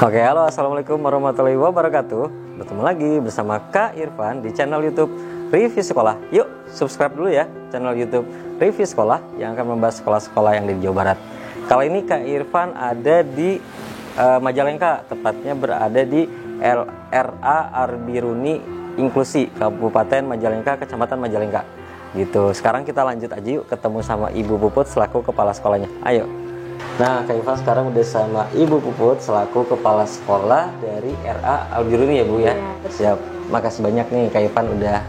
Oke, halo, assalamualaikum warahmatullahi wabarakatuh. Bertemu lagi bersama Kak Irfan di channel YouTube Review Sekolah. Yuk, subscribe dulu ya channel YouTube Review Sekolah yang akan membahas sekolah-sekolah yang di Jawa Barat. Kali ini Kak Irfan ada di Majalengka, tepatnya berada di RA Arbiruni Inklusi, Kabupaten Majalengka, Kecamatan Majalengka. Gitu. Sekarang kita lanjut aja yuk ketemu sama Ibu Puput selaku kepala sekolahnya. Ayo. Nah, Kak Irfan sekarang udah sama Ibu Puput selaku kepala sekolah dari RA Albiruni ya Bu ya. Siap. Makasih banyak nih Kak Irfan udah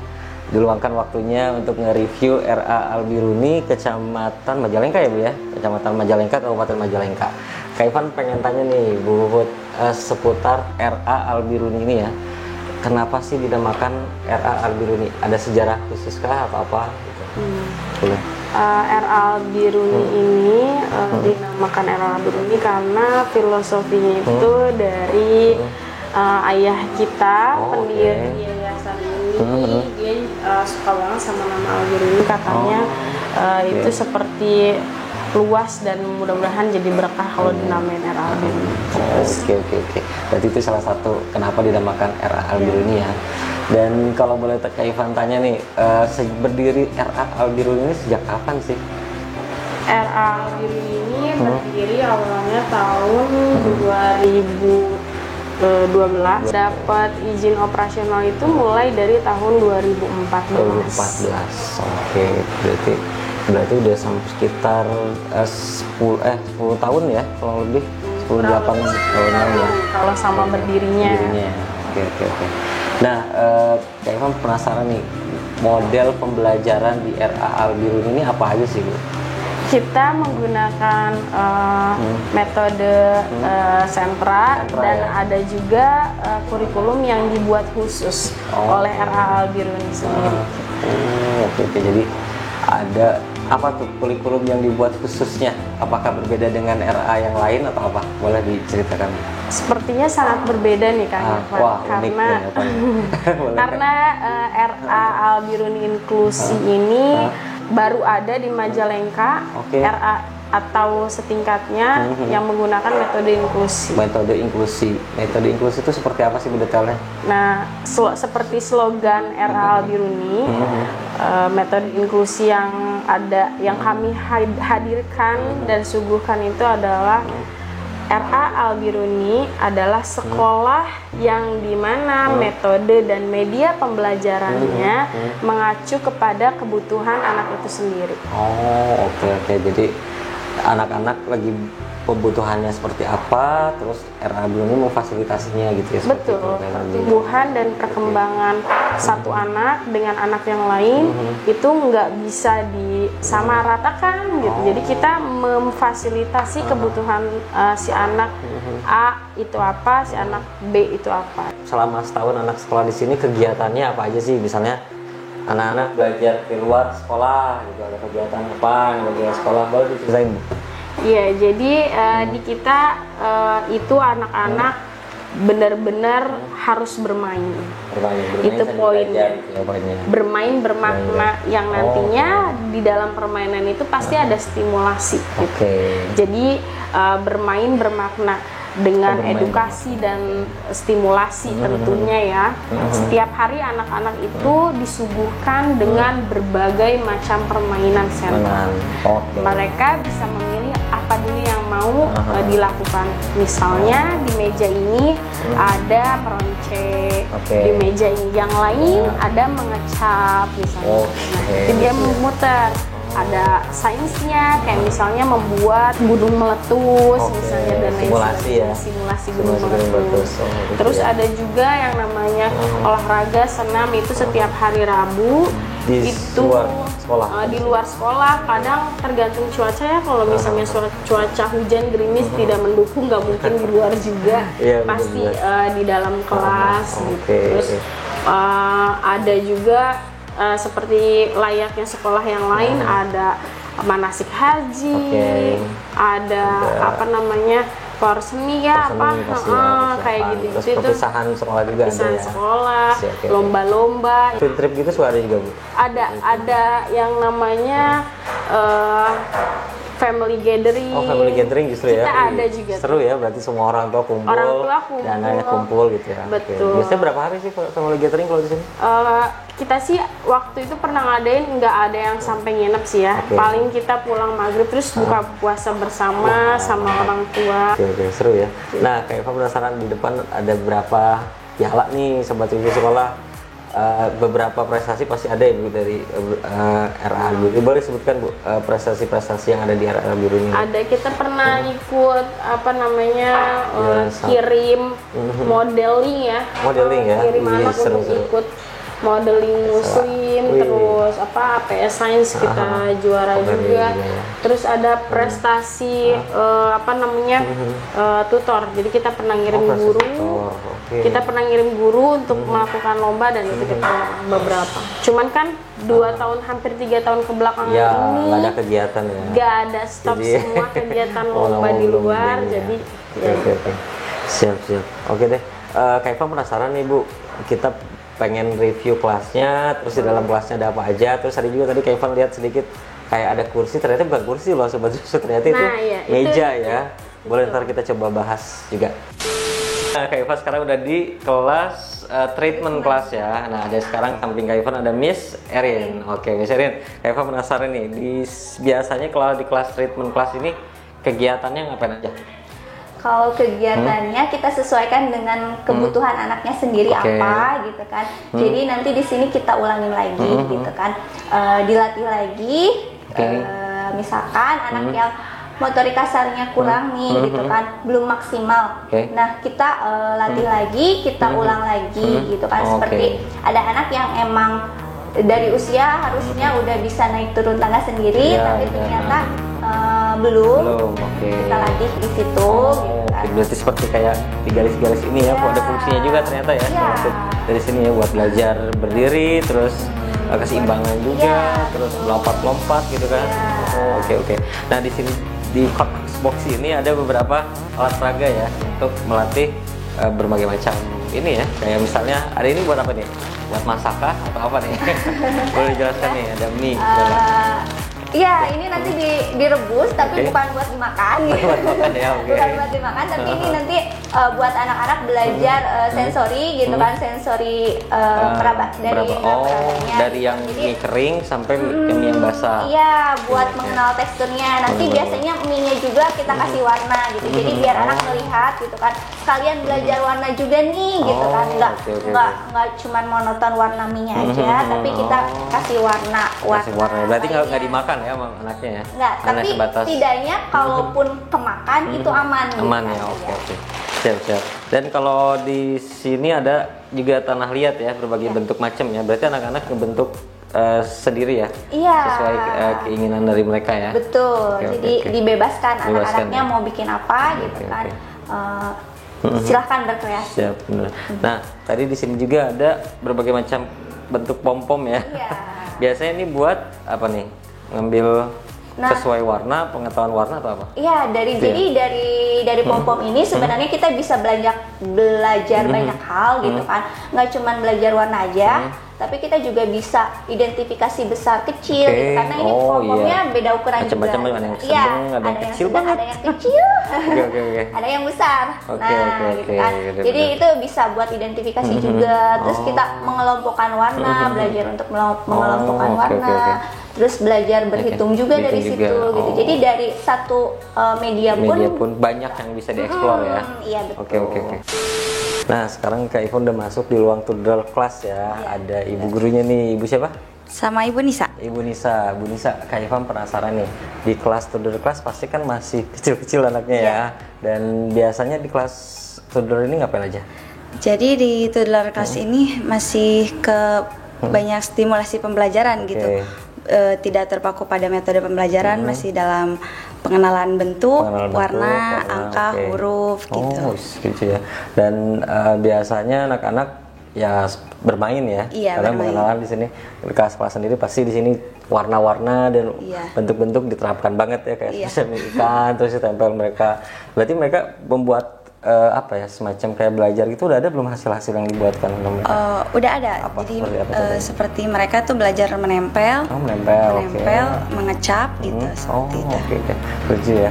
diluangkan waktunya untuk nge-review RA Albiruni Kecamatan Majalengka ya Bu ya. Kecamatan Majalengka, Kabupaten Majalengka. Kak Irfan pengen tanya nih Bu Puput seputar RA Albiruni ini ya. Kenapa sih dinamakan RA Albiruni? Ada sejarah khususkah atau apa? Boleh. RA Albiruni ini dinamakan RA Albiruni karena filosofinya itu dari ayah kita, pendiri yayasan ini. Dia suka banget sama nama Albiruni, katanya itu seperti luas dan mudah-mudahan jadi berkah kalau dinamain RA Albiruni. Oke. Berarti itu salah satu kenapa dinamakan RA Albiruni ya. Dan kalau boleh Kak Irfan tanya nih, berdiri RA Albiruni ini sejak kapan sih? RA Albiruni ini berdiri awalnya tahun 2012. Dapat izin operasional itu mulai dari tahun 2014. Oke, berarti udah sampai sekitar 10 tahun ya, kurang lebih 8 tahun ya. Kalau sama berdirinya. Oke. Nah, Kak Irfan penasaran nih, model pembelajaran di RA Albiruni ini apa aja sih Bu? Kita menggunakan metode sentra dan ya? Ada juga kurikulum yang dibuat khusus oleh RA Albiruni sendiri. Oke, jadi ada apa tuh kurikulum yang dibuat khususnya? Apakah berbeda dengan RA yang lain atau apa? Boleh diceritakan? Sepertinya sangat berbeda nih Kak Irfan, karena RA Albiruni Inklusi ini baru ada di Majalengka. RA atau setingkatnya yang menggunakan metode inklusi. Metode inklusi itu seperti apa sih Bu detailnya? Nah, seperti slogan RA Albiruni, metode inklusi yang ada, yang kami hadirkan dan suguhkan itu adalah RA Albiruni adalah sekolah yang dimana metode dan media pembelajarannya mengacu kepada kebutuhan anak itu sendiri. Oke. Jadi anak-anak lagi kebutuhannya seperti apa, terus RA Albiruni memfasilitasinya gitu ya. Betul. Pertumbuhan dan perkembangan satu anak dengan anak yang lain itu nggak bisa disamaratakan gitu. Jadi kita memfasilitasi kebutuhan si anak A itu apa, si anak B itu apa. Selama setahun anak sekolah di sini kegiatannya apa aja sih? Misalnya anak-anak belajar di luar sekolah gitu, ada kegiatan apa yang di luar sekolah, boleh diceritain Bu? Iya, jadi di kita itu anak-anak benar-benar harus bermain. Itu poinnya. Bermain bermakna yang nantinya di dalam permainan itu pasti ada stimulasi. Gitu. Jadi bermain bermakna dengan edukasi dan stimulasi tentunya ya. Setiap hari anak-anak itu disuguhkan dengan berbagai macam permainan sentra. Mereka bisa memilih apa dulu yang mau dilakukan. Misalnya di meja ini ada meronce, di meja ini yang lain ada mengecap misalnya. Jadi dia memutar. Ada sainsnya, kayak misalnya membuat gunung meletus misalnya, dan lain sebagainya, simulasi gunung meletus. Terus ada juga yang namanya olahraga senam, itu setiap hari Rabu di luar sekolah. Kadang tergantung cuaca ya, kalau misalnya cuaca hujan gerimis tidak mendukung, nggak mungkin di luar juga, pasti di dalam kelas gitu. Terus ada juga seperti layaknya sekolah yang lain, ada manasik haji, ada apa namanya, keluar seni ya, kayak gitu. Terus perpisahan sekolah juga ada ya? Sekolah, lomba-lomba. Field trip gitu suka ada juga Bu? Ada yang namanya family gathering. Oh, family gathering justru kita ya. Kita ada juga. Seru ya, berarti semua orang tua kumpul. Dan anaknya kumpul gitu ya. Betul. Oke. Biasanya berapa hari sih family gathering kalau di sini? Kita sih waktu itu pernah ngadain nggak ada yang sampai nginep sih ya. Paling kita pulang maghrib terus buka puasa bersama sama orang tua. Oke, seru ya. Nah, kayak Eva penasaran di depan ada berapa piala nih Sobat Review Sekolah. Beberapa prestasi pasti ada ya Bu dari RA Biru. Boleh sebutkan Bu prestasi-prestasi yang ada di RA Biru ini? Ada, kita pernah ikut apa namanya kirim modeling ya. Modeling ya. Kirim anak untuk ikut modeling muslim, terus apa APS Science kita juara juga. Terus ada prestasi apa namanya tutor. Jadi kita pernah ngirim guru. Kita pernah ngirim guru untuk melakukan lomba dan itu kita beberapa. Cuman kan 2 tahun hampir 3 tahun kebelakangan ya, ini nggak ada kegiatan ya. Nggak ada stop semua kegiatan lomba di luar. Jadi oke. Siap. Oke deh. Kak Eva penasaran nih Bu. Kita pengen review kelasnya, terus di dalam kelasnya ada apa aja. Terus ada juga tadi Kak Eva lihat sedikit kayak ada kursi, ternyata bukan kursi loh Sobat Review, ternyata itu meja ya. Boleh ntar kita coba bahas juga. Nah, Kak Eva sekarang udah di kelas treatment kelas ya. Nah, ada sekarang samping Kak Eva ada Miss Erin. Oke, Miss Erin, Kak Eva penasaran nih, biasanya kalau di kelas treatment kelas ini kegiatannya ngapain aja? Kalau kegiatannya kita sesuaikan dengan kebutuhan anaknya sendiri apa gitu kan. Jadi nanti di sini kita ulangin lagi gitu kan. Dilatih lagi. Misalkan anak yang motorik kasarnya kurang nih gitu kan, belum maksimal. Nah, kita latih lagi, kita ulang lagi gitu kan. Seperti ada anak yang emang dari usia harusnya udah bisa naik turun tangga sendiri, tapi ternyata belum. Kita latih di situ. Gitu kan. Berarti seperti kayak di garis-garis ini ya, ada fungsinya juga ternyata ya. Dari sini ya buat belajar berdiri, terus keseimbangan juga, terus lompat-lompat gitu kan. Oke. Nah, di sini di box ini ada beberapa alat peraga ya untuk melatih berbagai macam ini ya. Kayak misalnya ada ini buat apa nih? Buat masak kah atau apa nih? Boleh dijelaskan nih, ada mie. Iya, ini nanti direbus tapi bukan buat dimakan gitu. Bukan buat dimakan, tapi ini nanti buat anak-anak belajar sensori gitu kan, sensori peraba dari perabanya. Dari yang mie kering sampai mie yang basah. Iya, buat mengenal teksturnya. Nanti biasanya mie-nya juga kita kasih warna gitu. Jadi biar anak melihat gitu kan. Sekalian belajar warna juga nih gitu kan. Enggak cuman monoton warna mie-nya aja, tapi kita kasih warna. Kasih warna. Berarti nggak dimakan ya sama anaknya ya? Enggak, tapi setidaknya kalaupun kemakan itu aman. Aman ya, oke. Siap. Dan kalau di sini ada juga tanah liat ya, berbagai bentuk macam ya. Berarti anak-anak ngebentuk sendiri ya? Iya. Sesuai keinginan dari mereka ya? Betul. Jadi dibebaskan anak-anaknya mau bikin apa gitu kan. Silahkan berkreasi. Siap, benar. Nah, tadi di sini juga ada berbagai macam bentuk pom-pom ya. Iya. Biasanya ini buat apa nih? Ngambil sesuai warna, pengetahuan warna atau apa? Iya, jadi dari pom-pom ini sebenarnya kita bisa belajar banyak hal gitu kan. Nggak cuma belajar warna aja, tapi kita juga bisa identifikasi besar kecil gitu. Karena ini pom-pomnya beda ukuran juga. Macam-macam, ada yang sedang, ada yang kecil banget. Ada yang kecil, ada yang besar. Gitu kan. Jadi itu bisa buat identifikasi juga. Terus kita mengelompokkan warna, belajar untuk mengelompokkan warna. Terus belajar berhitung juga dari situ gitu. Jadi dari satu media pun banyak yang bisa dieksplor ya. Iya, betul. Oke. Nah, sekarang Kak Ivon udah masuk di ruang tutorial kelas ya. Ada ibu gurunya nih, ibu siapa? Sama Ibu Nisa. Ibu Nisa, Kak Ivon penasaran nih. Di kelas tutorial kelas pasti kan masih kecil-kecil anaknya ya. Dan biasanya di kelas tutorial ini ngapain aja? Jadi di tutorial kelas ini masih ke banyak stimulasi pembelajaran gitu. Tidak terpaku pada metode pembelajaran, masih dalam pengenalan bentuk, warna, angka, huruf gitu. Gitu ya. Dan biasanya anak-anak ya bermain ya. Karena pengenalan di sini di kelas sendiri pasti di sini warna-warna dan bentuk-bentuk diterapkan banget ya kayak spesial ikan terus ditempel mereka. Berarti mereka membuat apa ya, semacam kayak belajar gitu, udah ada belum hasil-hasil yang dibuatkan namanya? Udah ada. Apa, Jadi seperti seperti mereka tuh belajar menempel, menempel, mengecap gitu seperti itu. Oke. Lucu ya.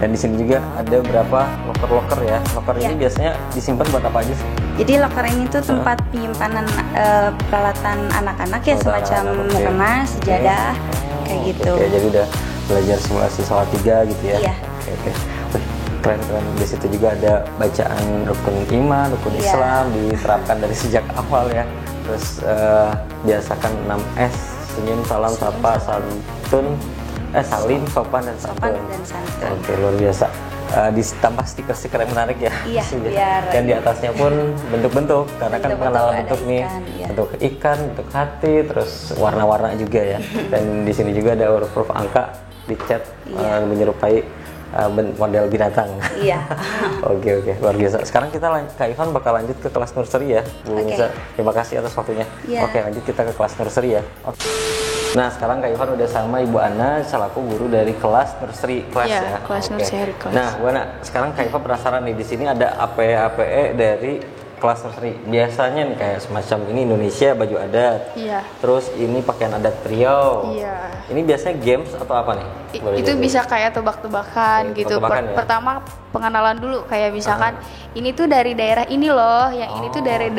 Dan di sini juga ada berapa loker ya. Loker ini biasanya disimpan buat apa aja sih? Jadi loker ini tuh tempat penyimpanan peralatan anak-anak ya, semacam mukena, sejadah, kayak gitu. Oke, jadi udah belajar simulasi sholat 3 gitu ya. Iya. Oke. Keren. Di situ juga ada bacaan rukun iman, rukun Islam diterapkan dari sejak awal ya. Terus biasakan 6S, senyum, salam, sapa, santun, salim, sopan dan santun. Oke, luar biasa. Ditambah stiker-stiker yang menarik ya. Iya, Dan di atasnya pun bentuk-bentuk, karena kan pengenalan bentuk nih, bentuk ikan, bentuk hati, terus warna-warna juga ya. Dan di sini juga ada huruf-huruf angka dicat menyerupai model binatang. Iya. Oke, luar biasa. Sekarang kita Kak Ivan bakal lanjut ke kelas nursery ya, Bu Nisa. Terima kasih atas waktunya. Oke, lanjut kita ke kelas nursery ya. Nah, sekarang Kak Ivan udah sama Ibu Ana selaku guru dari kelas nursery ya. Kelas nursery kelas. Nah, Bu Ana, sekarang Kak Ivan penasaran nih, di sini ada APE dari kelas nursery. Biasanya nih kayak semacam ini Indonesia baju adat. Iya. Terus ini pakaian adat Riau. Iya. Ini biasanya games atau apa nih? Itu bisa kayak tebak-tebakan gitu. Tebak-tebakan ya? Pertama pengenalan dulu, kayak misalkan ini tuh dari daerah ini loh, yang ini tuh dari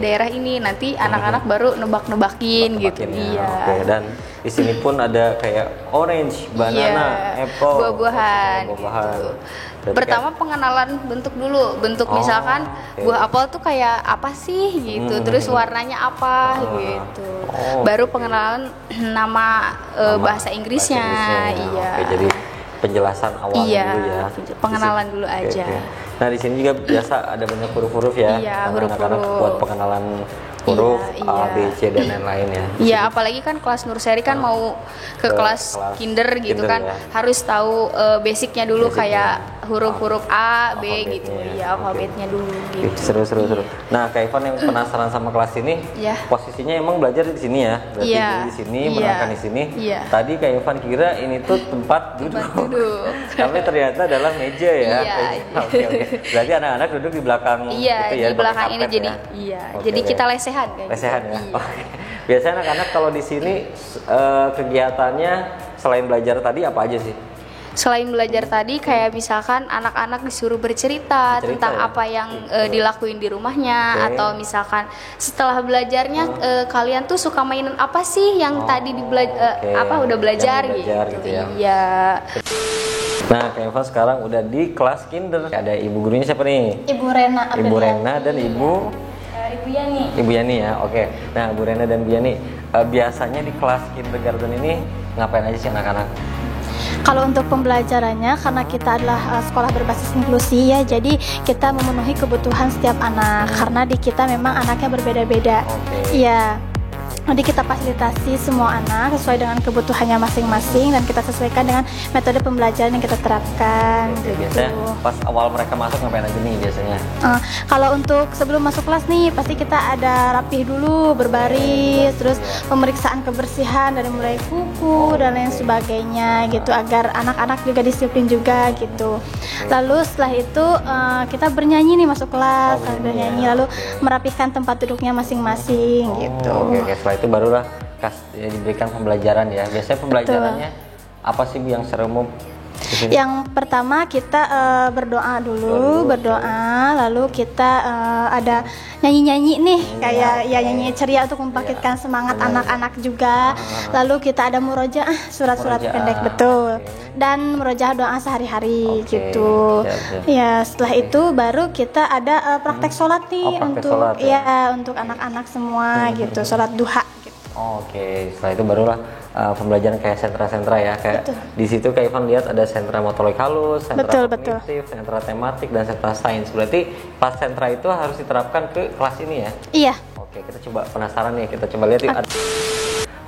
daerah ini. Nanti anak-anak baru nebak-nebakin gitu. Ya. Oke. Dan di sini pun ada kayak orange, banana, apple, buah-buahan. Gitu. Pertama pengenalan bentuk dulu, bentuk misalkan buah apel tuh kayak apa sih gitu, terus warnanya apa gitu. Baru pengenalan nama bahasa Inggrisnya. Iya. Oke, jadi penjelasan awal dulu ya. Pengenalan dulu aja. Nah, di sini juga biasa ada banyak huruf-huruf ya. Iya, anak-anak buat pengenalan huruf A, B, C dan lain-lain ya. Iya, apalagi kan kelas nursery kan mau ke kelas kinder gitu kan, harus tahu basicnya dulu kayak huruf-huruf A, B gitu. Iya, alfabetnya dulu gitu. Seru. Nah, Kak Ivan yang penasaran sama kelas ini, posisinya emang belajar di sini ya. Berarti di sini, menerangkan di sini. Tadi Kak Ivan kira ini tuh tempat duduk. Tapi ternyata adalah meja ya. Oke. Berarti anak-anak duduk di belakang itu ya. Di belakang ini jadi jadi kita lesehan ya. Biasanya anak-anak kalau di sini kegiatannya selain belajar tadi apa aja sih? Selain belajar tadi kayak misalkan anak-anak disuruh bercerita tentang apa yang dilakuin di rumahnya, atau misalkan setelah belajarnya kalian tuh suka mainan apa sih yang tadi udah belajar gitu. Iya. Nah, Kak Eva sekarang udah di kelas kinder. Ada ibu gurunya siapa nih? Ibu Rena. Ibu Rena dan Ibu Yani. Ibu Yani ya, oke. Nah, Bu Rena dan Bu Yani, biasanya di kelas kindergarten ini ngapain aja sih anak-anak? Kalau untuk pembelajarannya, karena kita adalah sekolah berbasis inklusi ya, jadi kita memenuhi kebutuhan setiap anak. Karena di kita memang anaknya berbeda-beda. Iya. Jadi kita fasilitasi semua anak sesuai dengan kebutuhannya masing-masing, dan kita sesuaikan dengan metode pembelajaran yang kita terapkan. Biasanya pas awal mereka masuk ngapain aja nih biasanya? Kalau untuk sebelum masuk kelas nih, pasti kita ada rapih dulu, berbaris, terus pemeriksaan kebersihan dari mulai kuku dan lain sebagainya gitu, agar anak-anak juga disiplin juga gitu. Lalu setelah itu kita bernyanyi nih masuk kelas, bernyanyi, lalu merapihkan tempat duduknya masing-masing gitu. Oke. Setelah itu barulah diberikan pembelajaran ya. Biasanya pembelajarannya apa sih yang seru? Yang pertama kita berdoa dulu, lalu kita ada nyanyi-nyanyi nih, kayak nyanyi ceria untuk membangkitkan semangat anak-anak juga. Lalu kita ada murojaah, surat-surat pendek, dan murojaah doa sehari-hari gitu. Ya, setelah itu baru kita ada praktek sholat nih untuk anak-anak semua gitu, sholat duha gitu. Oke, setelah itu barulah pembelajaran kayak sentra-sentra ya, kayak di situ Kak Ivan lihat ada sentra motorik halus, sentra kognitif, sentra tematik dan sentra sains. Berarti pas sentra itu harus diterapkan ke kelas ini ya? Iya. Oke, kita coba penasaran nih, kita coba lihat yuk.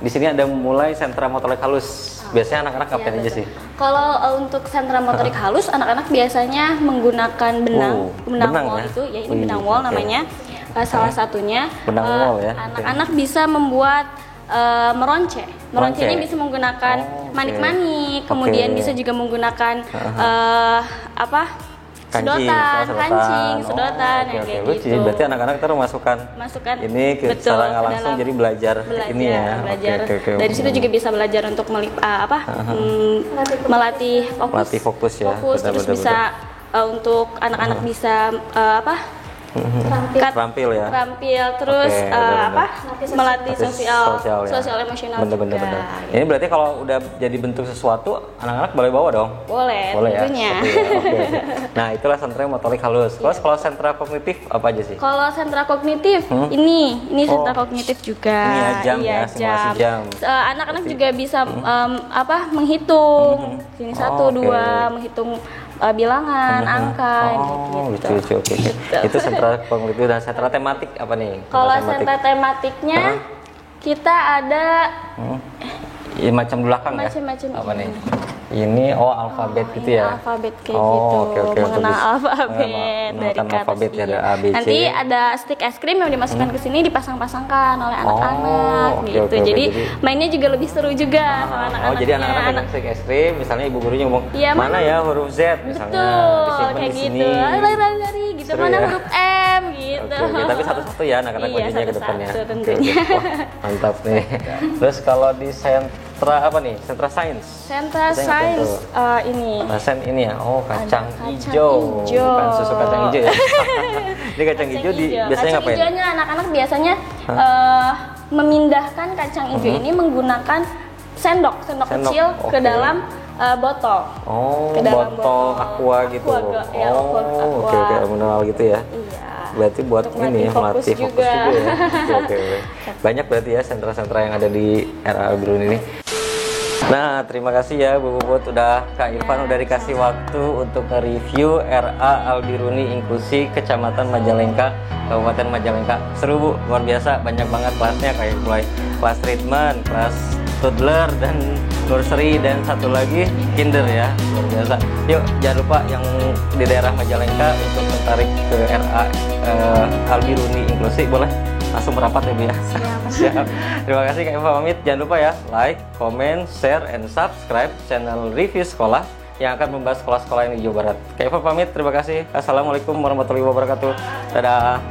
Di sini ada mulai sentra motorik halus. Biasanya anak-anak ngapain aja sih? Kalau untuk sentra motorik halus, anak-anak biasanya menggunakan benang wol itu, ya ini benang wol namanya. Salah satunya benang wol ya. Anak-anak bisa membuat meronce. Meroncenya bisa menggunakan manik-manik, kemudian bisa juga menggunakan kancing, sedotan, yang kayak lucu. gitu. Berarti anak-anak terus masukkan ini secara nggak langsung jadi belajar ini ya. Belajar. Dari situ juga bisa belajar untuk melatih fokus ya. Terus bisa untuk anak-anak bisa terampil terus melatih sosial emosional bener. Ini berarti kalau udah jadi bentuk sesuatu anak-anak boleh bawa dong? Boleh tentunya ya? Okay. Nah itulah sentra motorik halus. Terus kalau sentra kognitif apa aja sih? Kalau sentra kognitif ini sentra kognitif juga. Ini simulasi jam. Anak-anak juga bisa menghitung sini 1, 2 menghitung bilangan, angka, gitu. Lucu. Gitu. Itu sentra kognitif dan sentra tematik apa nih? Kalau sentra tematiknya kita ada macam belakang macam-macam apa nih? Ini alfabet gitu ya? Alfabet kayak gitu. Okay, mengenal alfabet dari alfabet ya, ada A, B, C. Nanti ada stick es krim yang dimasukkan ke sini dipasang-pasangkan oleh anak-anak gitu. Jadi mainnya juga lebih seru juga sama anak-anak. Jadi anak-anak pegang stick es krim, misalnya ibu gurunya ngomong mana ya huruf Z misalnya, disimpan kayak di sini. Gitu. Lari-lari gitu. Mana huruf M gitu. Tapi satu-satu ya anak-anak bajunya ke depannya. Tentunya. Mantap nih. Terus kalau di sentra apa nih? Sentra sains. Sentra sains ini. Sen ini ya. Kacang hijau. Bukan susu kacang hijau ya. Ini kacang hijau biasanya ngapain? Kacang hijaunya anak-anak biasanya memindahkan kacang hijau ini menggunakan sendok kecil ke dalam botol. Ke dalam botol aqua gitu. Oke, mineral gitu ya. Iya. Berarti buat ini melatih fokus juga ya. Oke. Banyak berarti ya sentra-sentra yang ada di RA Albiruni ini. Nah, terima kasih ya Bu Puput, udah Kak Irfan udah dikasih waktu untuk nge-review RA Albiruni Inklusi Kecamatan Majalengka, Kabupaten Majalengka. Seru Bu, luar biasa, banyak banget kelasnya kayak mulai kelas treatment, kelas toddler dan nursery dan satu lagi kinder ya, luar biasa. Yuk, jangan lupa yang di daerah Majalengka untuk tertarik ke RA Albiruni Inklusi boleh langsung merapat ya Bu ya. Siap. Terima kasih Kak Irfan pamit. Jangan lupa ya like, comment, share, and subscribe channel Review Sekolah yang akan membahas sekolah-sekolah yang di Jawa Barat. Kak Irfan pamit. Terima kasih. Assalamualaikum warahmatullahi wabarakatuh. Dadah.